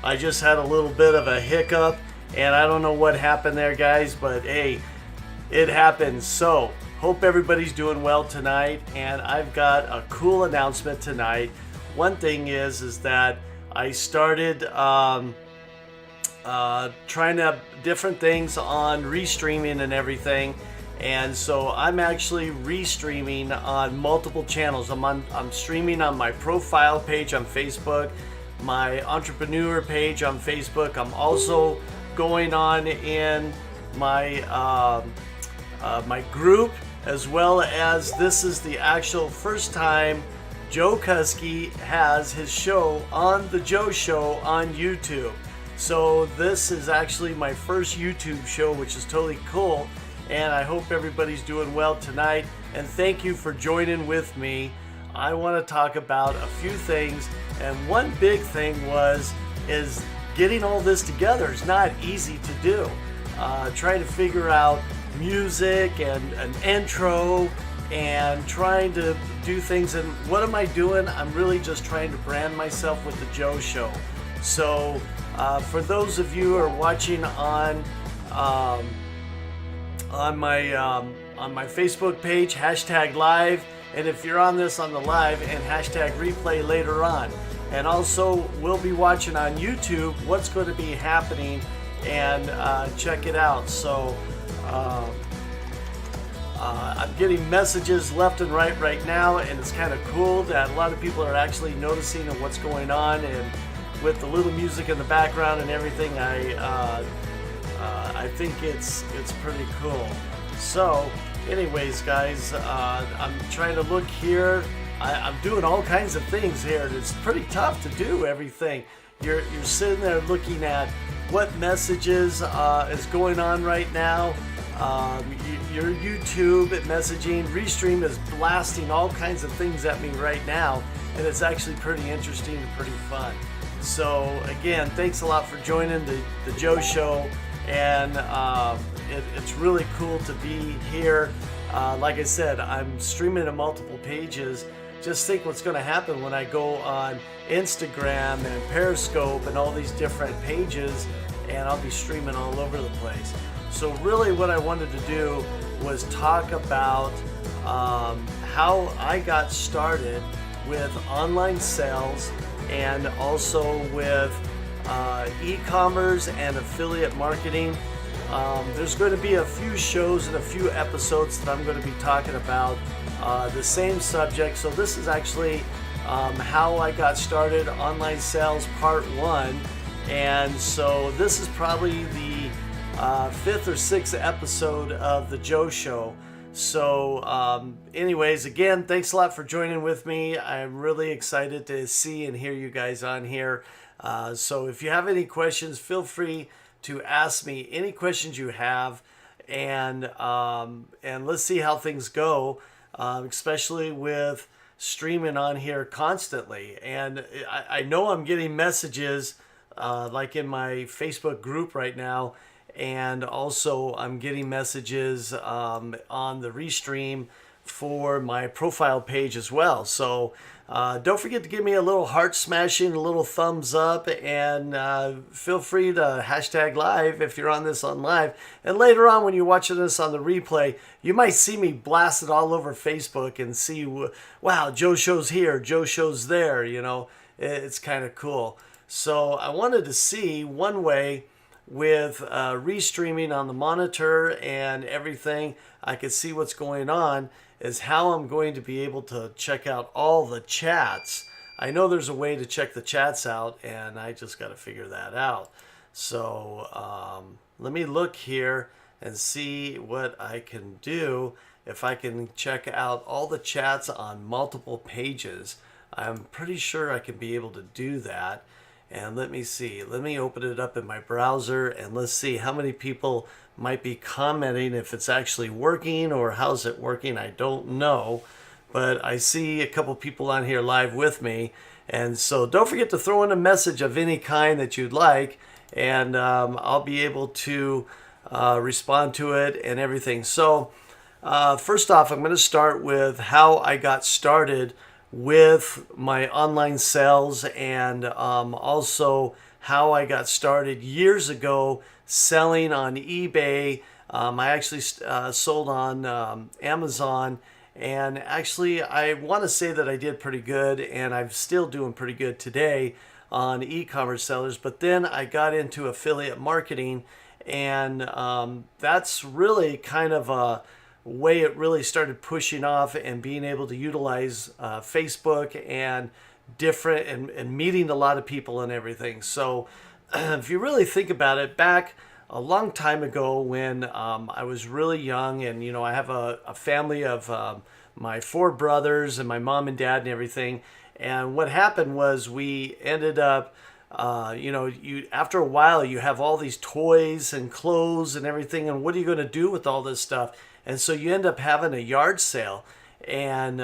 I just had a little bit of a hiccup, and I don't know what happened there, guys, but hey, it happens. So, hope everybody's doing well tonight, and I've got a cool announcement tonight. One thing is that I started trying out different things on restreaming and everything, and so I'm actually restreaming on multiple channels. I'm streaming on my profile page on Facebook, my entrepreneur page on Facebook. I'm also going on in my my group, as well as this is the actual first time Joe Kuski has his show on The Joe Show on YouTube. So this is actually my first YouTube show, which is totally cool, and I hope everybody's doing well tonight, and thank you for joining with me. I want to talk about a few things, and one big thing is getting all this together is not easy to do. Trying to figure out music and an intro and trying to do things, and what am I doing? I'm really just trying to brand myself with The Joe Show. So for those of you who are watching on my Facebook page, hashtag live, and if you're on this on the live, and hashtag replay later on. And also we'll be watching on YouTube what's going to be happening, and check it out. So I'm getting messages left and right now, and it's kind of cool that a lot of people are actually noticing what's going on, and with the little music in the background and everything, I think it's pretty cool. So anyways, guys, I'm trying to look here. I'm doing all kinds of things here, and it's pretty tough to do everything. You're sitting there looking at what messages is going on right now. Your YouTube messaging, Restream is blasting all kinds of things at me right now, and it's actually pretty interesting and pretty fun. So again, thanks a lot for joining the Joe Show, and it's really cool to be here. Like I said, I'm streaming to multiple pages. Just think what's going to happen when I go on Instagram and Periscope and all these different pages, and I'll be streaming all over the place. So really what I wanted to do was talk about how I got started with online sales, and also with e-commerce and affiliate marketing. There's going to be a few shows and a few episodes that I'm going to be talking about the same subject. So this is actually how I got started online sales part 1, and so this is probably the 5th or 6th episode of The Joe Show. So anyways, again, thanks a lot for joining with me. I'm really excited to see and hear you guys on here. So if you have any questions, feel free to ask me any questions you have, and let's see how things go, especially with streaming on here constantly. And I know I'm getting messages like in my Facebook group right now, and also I'm getting messages on the Restream for my profile page as well. So don't forget to give me a little heart smashing, a little thumbs up, and feel free to hashtag live if you're on this on live. And later on when you're watching this on the replay, you might see me blasted all over Facebook and see, wow, Joe Show's here, Joe Show's there, you know. It's kind of cool. So I wanted to see one way with restreaming on the monitor and everything, I could see what's going on, is how I'm going to be able to check out all the chats. I know there's a way to check the chats out, and I just got to figure that out. So let me look here and see what I can do, if I can check out all the chats on multiple pages. I'm pretty sure I can be able to do that. And let me see, let me open it up in my browser, and let's see how many people might be commenting, if it's actually working or how's it working. I don't know, but I see a couple people on here live with me. And so don't forget to throw in a message of any kind that you'd like, and I'll be able to respond to it and everything. So first off, I'm going to start with how I got started with my online sales, and also how I got started years ago selling on eBay. I actually sold on Amazon, and actually I want to say that I did pretty good, and I'm still doing pretty good today on e-commerce sellers. But then I got into affiliate marketing, and that's really kind of a way it really started pushing off and being able to utilize Facebook and different and meeting a lot of people and everything. So if you really think about it, back a long time ago when I was really young, and I have a family of my 4 brothers and my mom and dad and everything. And what happened was we ended up, you after a while you have all these toys and clothes and everything, and what are you going to do with all this stuff? And so you end up having a yard sale. And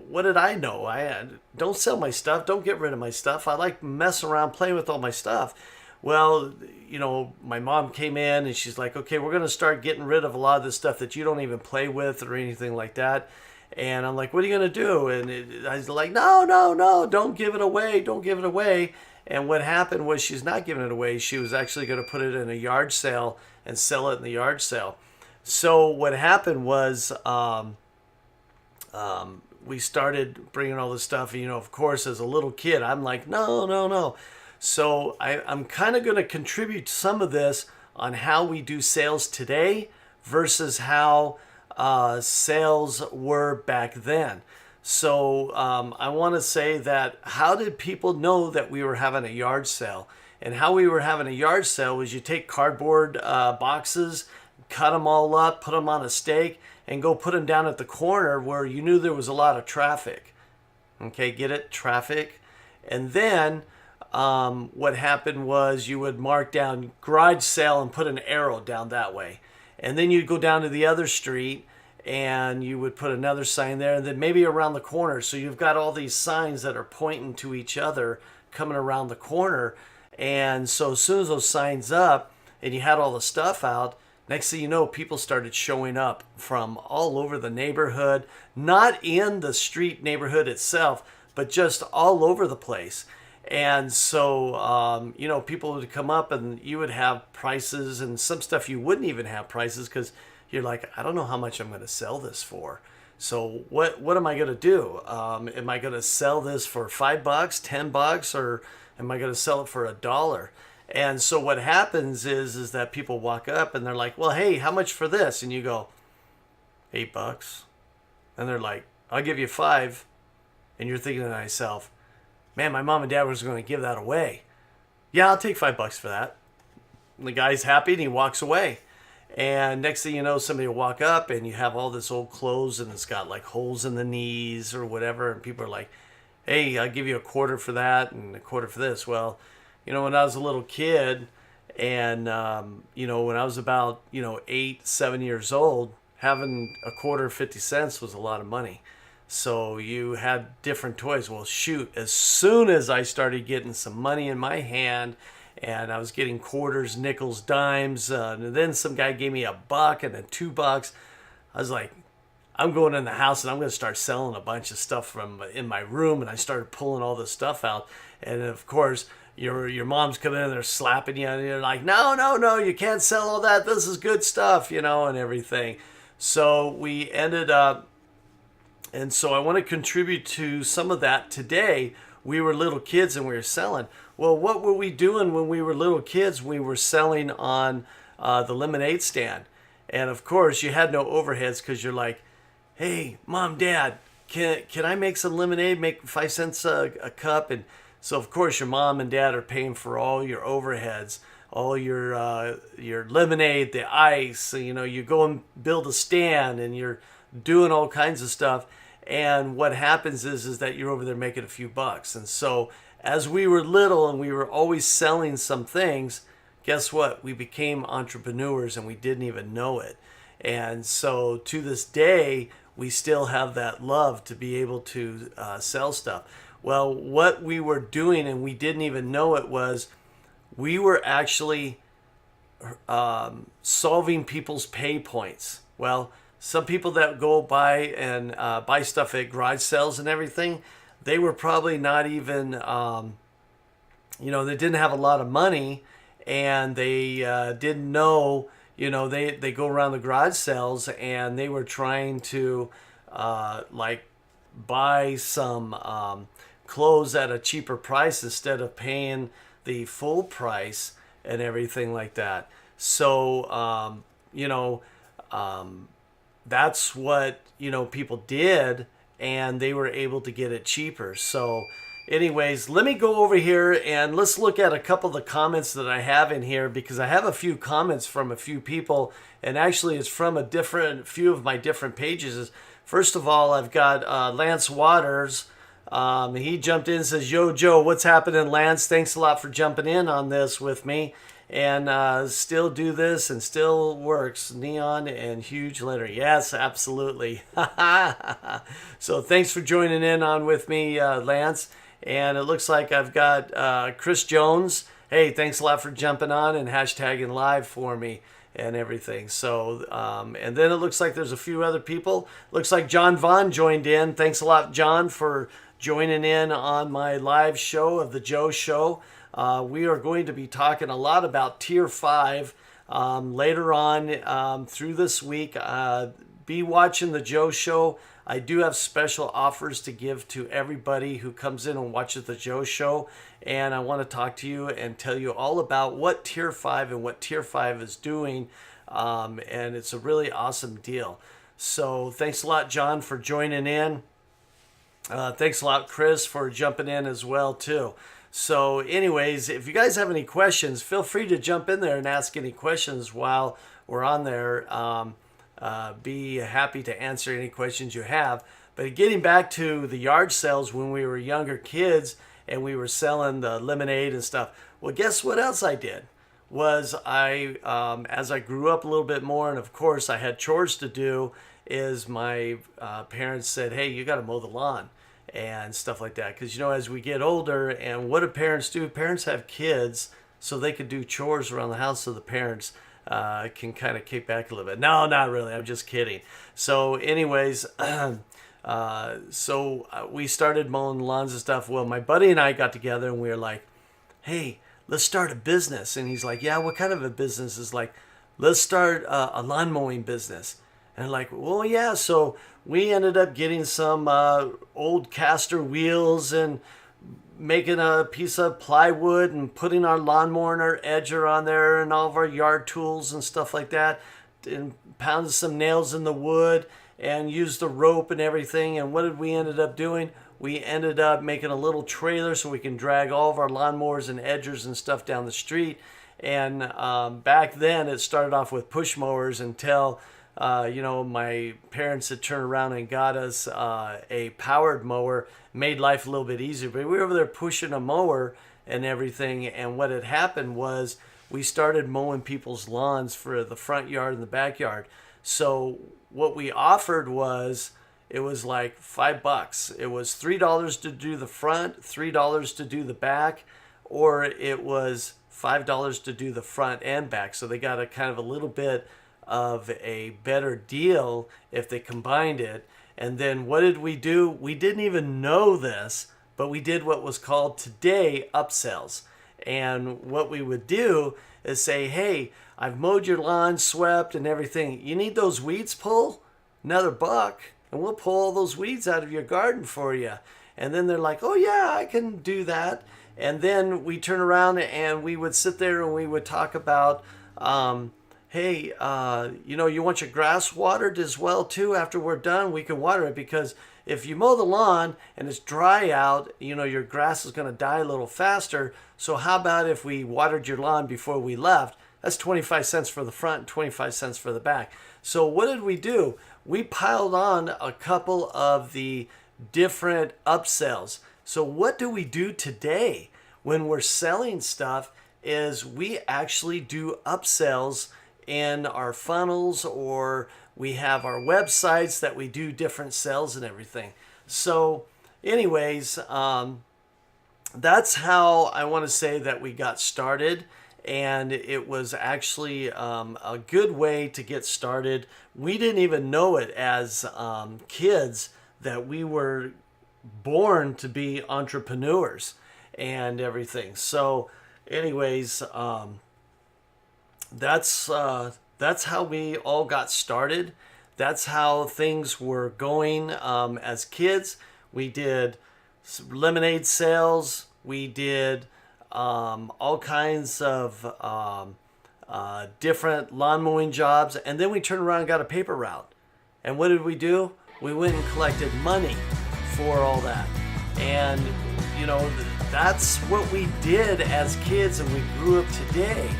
what did I know? I don't sell my stuff. Don't get rid of my stuff. I like messing around, playing with all my stuff. Well, my mom came in and she's like, okay, we're going to start getting rid of a lot of this stuff that you don't even play with or anything like that. And I'm like, what are you going to do? And I was like, no, don't give it away. Don't give it away. And what happened was she's not giving it away. She was actually going to put it in a yard sale and sell it in the yard sale. So what happened was we started bringing all this stuff. Of course, as a little kid, I'm like, no. So I'm kind of going to contribute some of this on how we do sales today versus how sales were back then. So I want to say that how did people know that we were having a yard sale? And how we were having a yard sale was you take cardboard boxes, cut them all up, put them on a stake, and go put them down at the corner where you knew there was a lot of traffic. Okay, get it? Traffic. And then what happened was you would mark down garage sale and put an arrow down that way. And then you'd go down to the other street and you would put another sign there, and then maybe around the corner. So you've got all these signs that are pointing to each other coming around the corner. And so as soon as those signs up and you had all the stuff out, next thing you know, people started showing up from all over the neighborhood, not in the street neighborhood itself, but just all over the place. And so, people would come up and you would have prices, and some stuff you wouldn't even have prices because you're like, I don't know how much I'm going to sell this for. So what am I going to do? Am I going to sell this for $5, $10, or am I going to sell it for $1? And so what happens is that people walk up and they're like, well, hey, how much for this? And you go, $8. And they're like, I'll give you $5. And you're thinking to yourself, man, my mom and dad was going to give that away. Yeah, I'll take $5 for that. And the guy's happy and he walks away. And next thing you know, somebody will walk up and you have all this old clothes and it's got like holes in the knees or whatever. And people are like, hey, I'll give you $0.25 for that and $0.25 for this. Well, when I was a little kid and, when I was about, 8, 7 years old, having $0.25, 50 cents was a lot of money. So you had different toys. Well, shoot, as soon as I started getting some money in my hand and I was getting quarters, nickels, dimes, and then some guy gave me $1 and then $2, I was like, I'm going in the house and I'm going to start selling a bunch of stuff from in my room. And I started pulling all this stuff out. And of course, your mom's coming in there slapping you and you're like, no, you can't sell all that. This is good stuff, and everything. So we ended up, and so I want to contribute to some of that today. We were little kids and we were selling. Well, what were we doing when we were little kids? We were selling on the lemonade stand. And of course, you had no overheads because you're like, hey, Mom, Dad, can I make some lemonade, make 5 cents a cup? And so, of course, your mom and dad are paying for all your overheads, all your lemonade, the ice. You go and build a stand and you're doing all kinds of stuff. And what happens is that you're over there making a few bucks. And so as we were little and we were always selling some things, guess what? We became entrepreneurs and we didn't even know it. And so to this day, we still have that love to be able to sell stuff. Well, what we were doing, and we didn't even know it, was we were actually solving people's pay points. Well, some people that go by and buy stuff at garage sales and everything, they were probably not even they didn't have a lot of money, and they didn't know, they go around the garage sales, and they were trying to like buy some clothes at a cheaper price instead of paying the full price and everything like that. So that's what people did, and they were able to get it cheaper. So anyways, let me go over here and let's look at a couple of the comments that I have in here, because I have a few comments from a few people, and actually it's from a few of my different pages. First of all, I've got Lance Waters. He jumped in and says, "Yo, Joe, what's happening, Lance? Thanks a lot for jumping in on this with me. And still do this and still works. Neon and huge letter." Yes, absolutely. So thanks for joining in on with me, Lance. And it looks like I've got Chris Jones. Hey, thanks a lot for jumping on and hashtagging live for me and everything. So, and then it looks like there's a few other people. Looks like John Vaughn joined in. Thanks a lot, John, for joining in on my live show of the Joe Show. We are going to be talking a lot about Tier 5 later on through this week. Be watching the Joe Show. I do have special offers to give to everybody who comes in and watches the Joe Show. And I want to talk to you and tell you all about what Tier 5 and what Tier 5 is doing. And it's a really awesome deal. So thanks a lot, John, for joining in. Thanks a lot, Chris, for jumping in as well, too. So anyways, if you guys have any questions, feel free to jump in there and ask any questions while we're on there. Be happy to answer any questions you have. But getting back to the yard sales when we were younger kids and we were selling the lemonade and stuff. Well, guess what else I did? Was as I grew up a little bit more, and of course I had chores to do, is my parents said, "Hey, you got to mow the lawn." And stuff like that. Because, as we get older, and what do parents do? Parents have kids so they could do chores around the house, so the parents can kind of kick back a little bit. No, not really. I'm just kidding. So anyways, we started mowing lawns and stuff. Well, my buddy and I got together and we were like, "Hey, let's start a business." And he's like, "Yeah, what kind of a business?" Is like, "Let's start a lawn mowing business." And I'm like, "Well, yeah." So we ended up getting some old caster wheels and making a piece of plywood and putting our lawnmower and our edger on there and all of our yard tools and stuff like that, and pounded some nails in the wood and used the rope and everything. And what did we ended up doing? We ended up making a little trailer so we can drag all of our lawnmowers and edgers and stuff down the street. And back then it started off with push mowers until my parents had turned around and got us a powered mower, made life a little bit easier. But we were over there pushing a mower and everything, and what had happened was we started mowing people's lawns for the front yard and the backyard. So what we offered was, it was like $5. It was $3 to do the front, $3 to do the back, or it was $5 to do the front and back. So they got a kind of a little bit of a better deal if they combined it. And then what did we do? We didn't even know this, but we did what was called today upsells. And what we would do is say, "Hey, I've mowed your lawn, swept and everything. You need those weeds pulled? Another $1, and we'll pull all those weeds out of your garden for you." And then they're like, "Oh yeah, I can do that." And then we turn around and we would sit there and we would talk about, "Hey, you want your grass watered as well too? After we're done, we can water it, because if you mow the lawn and it's dry out, your grass is going to die a little faster. So how about if we watered your lawn before we left? That's 25 cents for the front and 25 cents for the back." So what did we do? We piled on a couple of the different upsells. So what do we do today when we're selling stuff is we actually do upsells in our funnels, or we have our websites that we do different sales and everything. So anyways, that's how I want to say that we got started. And it was actually a good way to get started. We didn't even know it as kids that we were born to be entrepreneurs. and everything. So anyways, that's how we all got started. That's how things were going as kids. We did lemonade sales. We did all kinds of different lawn mowing jobs. And then we turned around and got a paper route. And what did we do? We went and collected money for all that. And, you know, that's what we did as kids, and we grew up today.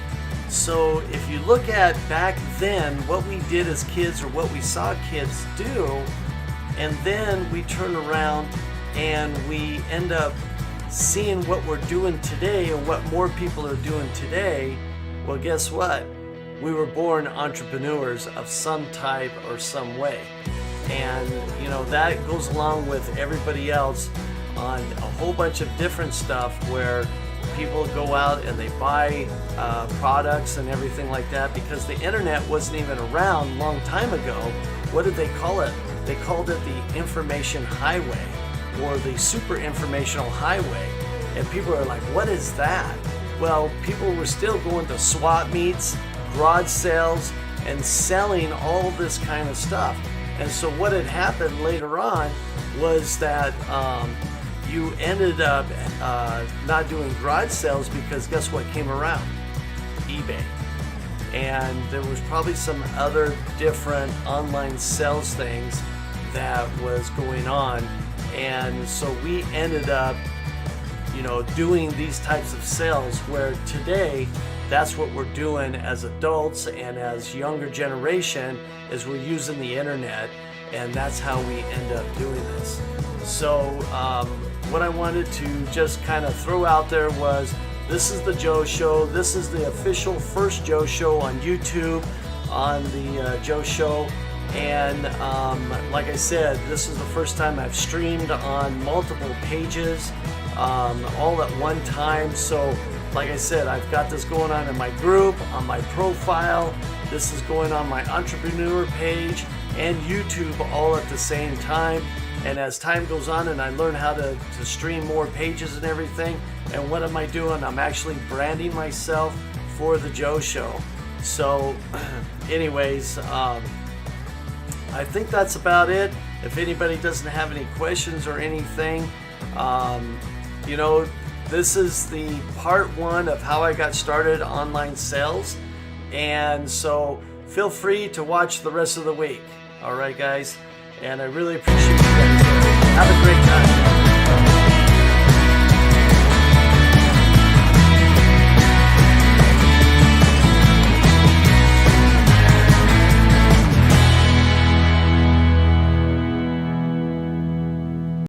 So if you look at back then, what we did as kids or what we saw kids do, and then we turn around and we end up seeing what we're doing today and what more people are doing today, well, guess what? We were born entrepreneurs of some type or some way. And, you know, that goes along with everybody else on a whole bunch of different stuff where people go out and they buy products and everything like that, because the internet wasn't even around a long time ago. What did they call it? They called it the information highway, or the super informational highway. And people are like, what is that? Well, people were still going to swap meets, garage sales, and selling all this kind of stuff. And so what had happened later on was that you ended up not doing garage sales, because guess what came around? eBay. And there was probably some other different online sales things that was going on. And so we ended up, you know, doing these types of sales, where today that's what we're doing as adults and as younger generation, is we're using the internet, and that's how we end up doing this. So what I wanted to just kind of throw out there was, this is the Joe Show. This is the official first Joe Show on YouTube, on the Joe Show. And like I said, this is the first time I've streamed on multiple pages all at one time. So like I said, I've got this going on in my group, on my profile. This is going on my entrepreneur page and YouTube all at the same time. And as time goes on and I learn how to stream more pages and everything, and what am I doing? I'm actually branding myself for the Joe Show. So anyways, I think that's about it. If anybody doesn't have any questions or anything, you know, this is the part one of how I got started online sales. And so feel free to watch the rest of the week. All right, guys. And I really appreciate you guys. Have a great time.